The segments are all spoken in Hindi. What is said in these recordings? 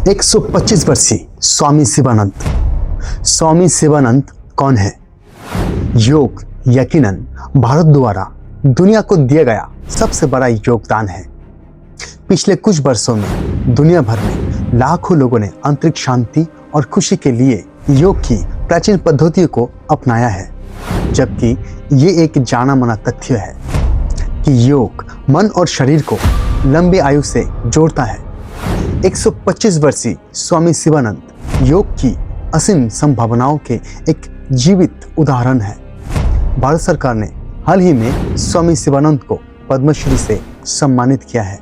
125 वर्षीय स्वामी शिवानंद। स्वामी शिवानंद कौन है? योग यकीनन भारत द्वारा दुनिया को दिया गया सबसे बड़ा योगदान है। पिछले कुछ वर्षों में दुनिया भर में लाखों लोगों ने आंतरिक शांति और खुशी के लिए योग की प्राचीन पद्धतियों को अपनाया है, जबकि ये एक जाना माना तथ्य है कि योग मन और शरीर को लंबी आयु से जोड़ता है। 125 वर्षीय स्वामी शिवानंद योग की असीम संभावनाओं के एक जीवित उदाहरण है। भारत सरकार ने हाल ही में स्वामी शिवानंद को पद्मश्री से सम्मानित किया है।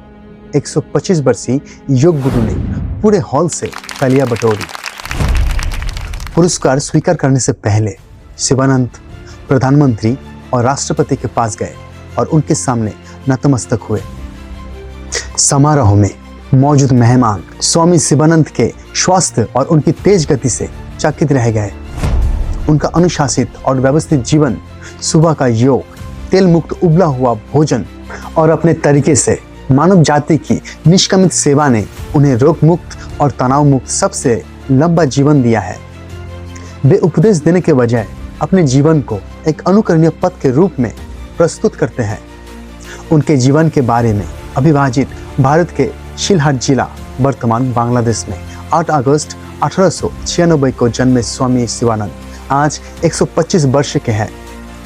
125 वर्षीय योग गुरु ने पूरे हॉल से तालियां बटोरी। पुरस्कार स्वीकार करने से पहले शिवानंद प्रधानमंत्री और राष्ट्रपति के पास गए और उनके सामने नतमस्तक हुए। समारोह में मौजूद मेहमान स्वामी शिवानंद के स्वास्थ्य और उनकी तेज गति से चकित रह गए। उनका अनुशासित और व्यवस्थित जीवन, सुबह का योग, तेल मुक्त उबला हुआ भोजन और अपने तरीके से मानव जाति की निष्कामित सेवा ने उन्हें रोग मुक्त और तनाव मुक्त सबसे लंबा जीवन दिया है। वे उपदेश देने के बजाय अपने जीवन को एक अनुकरणीय पथ के रूप में प्रस्तुत करते हैं। उनके जीवन के बारे में अविभाजित भारत के शिलहाट जिला, वर्तमान बांग्लादेश में 8 अगस्त 1896 को जन्मे स्वामी शिवानंद आज 125 वर्ष के हैं।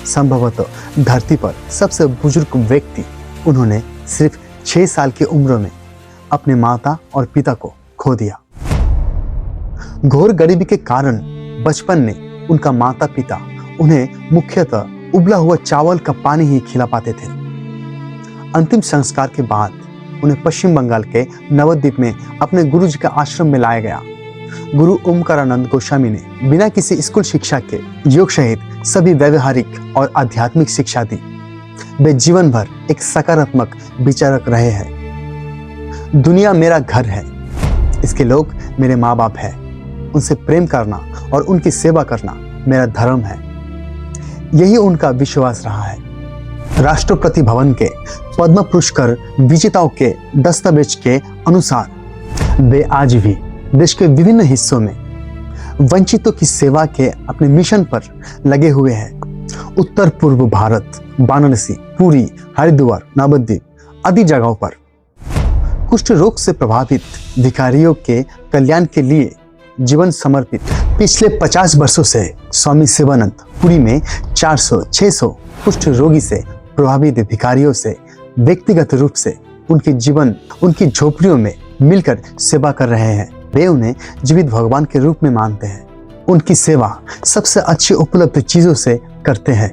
संभवतः धरती पर सबसे बुजुर्ग व्यक्ति। उन्होंने सिर्फ 6 साल की उम्र में अपने माता और पिता को खो दिया। घोर गरीबी के कारण बचपन में उनका माता पिता उन्हें मुख्यतः उबला हुआ चावल का पानी ही खिला पाते थे। अंतिम संस्कार के बाद उन्हें पश्चिम बंगाल के नवद्वीप में अपने गुरुजी के आश्रम में लाया गया। गुरु ओमकारानंद गोस्वामी ने बिना किसी स्कूल शिक्षा के योग सहित सभी व्यवहारिक और आध्यात्मिक शिक्षा दी। वे जीवन भर एक सकारात्मक विचारक रहे हैं। दुनिया मेरा घर है, इसके लोग मेरे माँ बाप हैं। उनसे प्रेम करना और उनकी सेवा करना मेरा धर्म है। यही उनका विश्वास रहा है। राष्ट्रपति भवन के पद्म पुरस्कार विजेताओं के दस्तावेज के अनुसार वे आज भी देश के विभिन्न हिस्सों में वंचितों की सेवा के अपने मिशन पर लगे हुए हैं। उत्तर पूर्व भारत, वाराणसी, पुरी, हरिद्वार, नवद्वीप आदि जगहों पर कुष्ठ रोग से प्रभावित भिखारियों के कल्याण के लिए जीवन समर्पित। पिछले 50 वर्षों से स्वामी शिवानंद पुरी में 400-600 कुष्ठ रोगी से प्रभावित भिखारियों से व्यक्तिगत रूप से उनकी झोपड़ियों में मिलकर सेवा कर रहे हैं। वे उन्हें जीवित भगवान के रूप में मानते हैं। उनकी सेवा सबसे अच्छी उपलब्ध चीजों से करते हैं,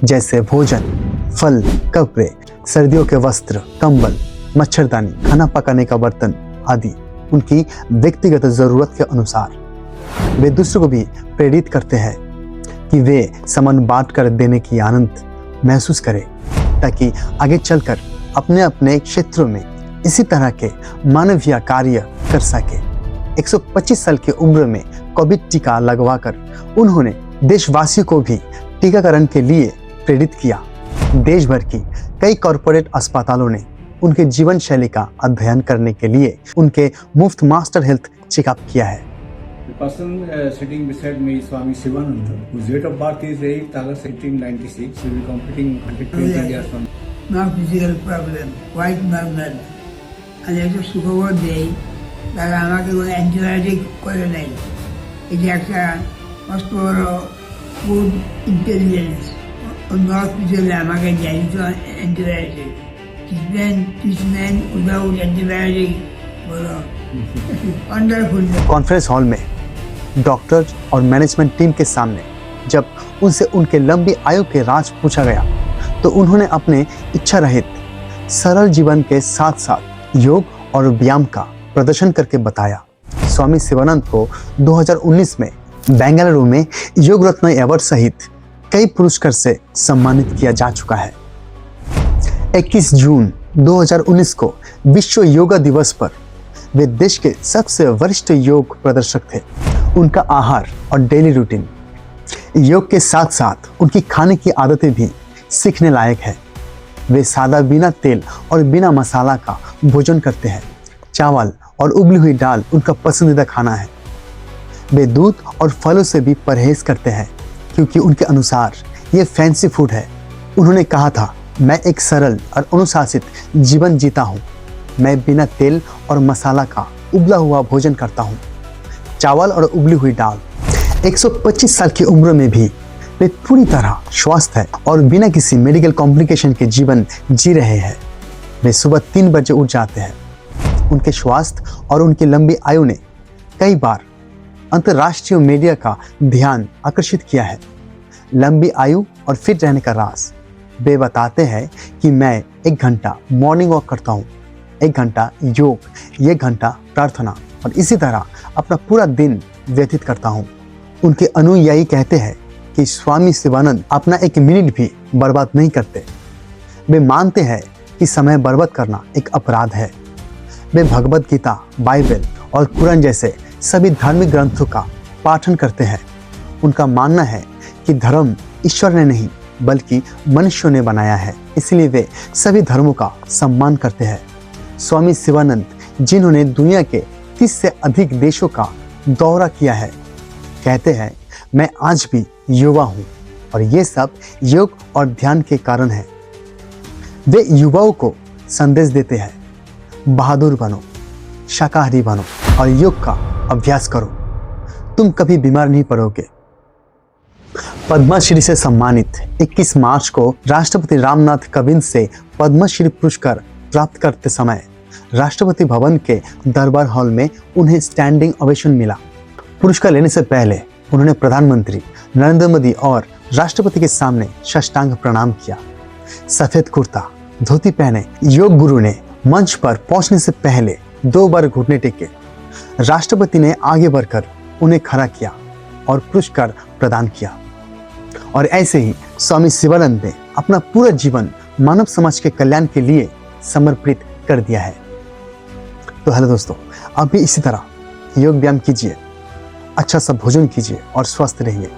जैसे भोजन, फल, कपड़े, सर्दियों के वस्त्र, कंबल, मच्छरदानी, खाना पकाने का बर्तन आदि उनकी व्यक्तिगत जरूरत के अनुसार। वे दूसरों को भी प्रेरित करते हैं कि वे सामान बांट कर देने की आनंद महसूस करें, ताकि आगे चलकर अपने अपने क्षेत्रों में इसी तरह के मानवीय कार्य कर सके। 125 साल की उम्र में कोविड टीका लगवाकर उन्होंने देशवासियों को भी टीकाकरण के लिए प्रेरित किया। देश भर की कई कॉरपोरेट अस्पतालों ने उनके जीवन शैली का अध्ययन करने के लिए उनके मुफ्त मास्टर हेल्थ चेकअप किया है। The person sitting beside me is Swami Shivananda, whose date of birth is 8th August 1896. He will be completing 120 years from now. No physical problem, quite normal. আর একটু সুখবর দেই, তারা আমাকে কোনো অ্যান্টিবায়োটিক করে নেই। এটি একটা মস্ত বড় গুড ইন্টেলিজেন্স। অন্য হসপিটালে আমাকে দেয় তো অ্যান্টিবায়োটিক। ট্রিটমেন্ট উইদাউট অ্যান্টিবায়োটিক বলো वंडरफुल। कॉन्फ्रेंस हॉल में डॉक्टर और मैनेजमेंट टीम के सामने जब उनसे उनके लंबी आयु के राज पूछा गया, तो उन्होंने अपने इच्छा रहित सरल जीवन के साथ साथ योग और व्यायाम का प्रदर्शन करके बताया। स्वामी शिवानंद को 2019 में बेंगलुरु में योग रत्न अवार्ड सहित कई पुरस्कार से सम्मानित किया जा चुका है। 21 जून 2019 को विश्व योगा दिवस पर वे देश के सबसे वरिष्ठ योग प्रदर्शक थे। उनका आहार और डेली रूटीन योग के साथ साथ उनकी खाने की आदतें भी सीखने लायक है। वे सादा बिना तेल और बिना मसाला का भोजन करते हैं। चावल और उबली हुई दाल उनका पसंदीदा खाना है। वे दूध और फलों से भी परहेज करते हैं क्योंकि उनके अनुसार ये फैंसी फूड है। उन्होंने कहा था, मैं एक सरल और अनुशासित जीवन जीता हूँ। मैं बिना तेल और मसाला का उबला हुआ भोजन करता हूँ, चावल और उबली हुई दाल। 125 साल की उम्र में भी वे पूरी तरह स्वस्थ है और बिना किसी मेडिकल कॉम्प्लिकेशन के जीवन जी रहे हैं। वे सुबह 3 बजे उठ जाते हैं। उनके स्वास्थ्य और उनकी लंबी आयु ने कई बार अंतर्राष्ट्रीय मीडिया का ध्यान आकर्षित किया है। लंबी आयु और फिट रहने का राज वे बताते हैं कि मैं 1 घंटा मॉर्निंग वॉक करता हूँ, 1 घंटा योग, 1 घंटा प्रार्थना और इसी तरह अपना पूरा दिन व्यतीत करता हूँ। उनके अनुयायी कहते हैं कि स्वामी शिवानंद अपना 1 मिनट भी बर्बाद नहीं करते। वे मानते हैं कि समय बर्बाद करना एक अपराध है। वे भगवद गीता, बाइबल और कुरान जैसे सभी धार्मिक ग्रंथों का पाठन करते हैं। उनका मानना है कि धर्म ईश्वर ने नहीं बल्कि मनुष्यों ने बनाया है, इसलिए वे सभी धर्मों का सम्मान करते हैं। स्वामी शिवानंद, जिन्होंने दुनिया के 30 से अधिक देशों का दौरा किया है, कहते हैं, मैं आज भी युवा हूँ और ये सब योग और ध्यान के कारण है। वे युवाओं को संदेश देते हैं, बहादुर बनो, शाकाहारी बनो और योग का अभ्यास करो। तुम कभी बीमार नहीं पड़ोगे। पद्मश्री से सम्मानित 21 मार्च को राष्ट्रपति रामनाथ कोविंद से पद्मश्री पुरस्कार प्राप्त करते समय राष्ट्रपति भवन के दरबार हॉल में उन्हें स्टैंडिंग ओवेशन मिला। पुरस्कार लेने से पहले उन्होंने प्रधानमंत्री नरेंद्र मोदी और राष्ट्रपति के सामने साष्टांग प्रणाम किया। सफेद कुर्ता धोती पहने योग गुरु ने मंच पर पहुंचने से पहले 2 बार घुटने टेके। राष्ट्रपति ने आगे बढ़कर उन्हें खड़ा किया और पुरस्कार प्रदान किया। और ऐसे ही स्वामी शिवानंद ने अपना पूरा जीवन मानव समाज के कल्याण के लिए समर्पित कर दिया है। तो हेलो दोस्तों, आप भी इसी तरह योग व्यायाम कीजिए, अच्छा सा भोजन कीजिए और स्वस्थ रहिए।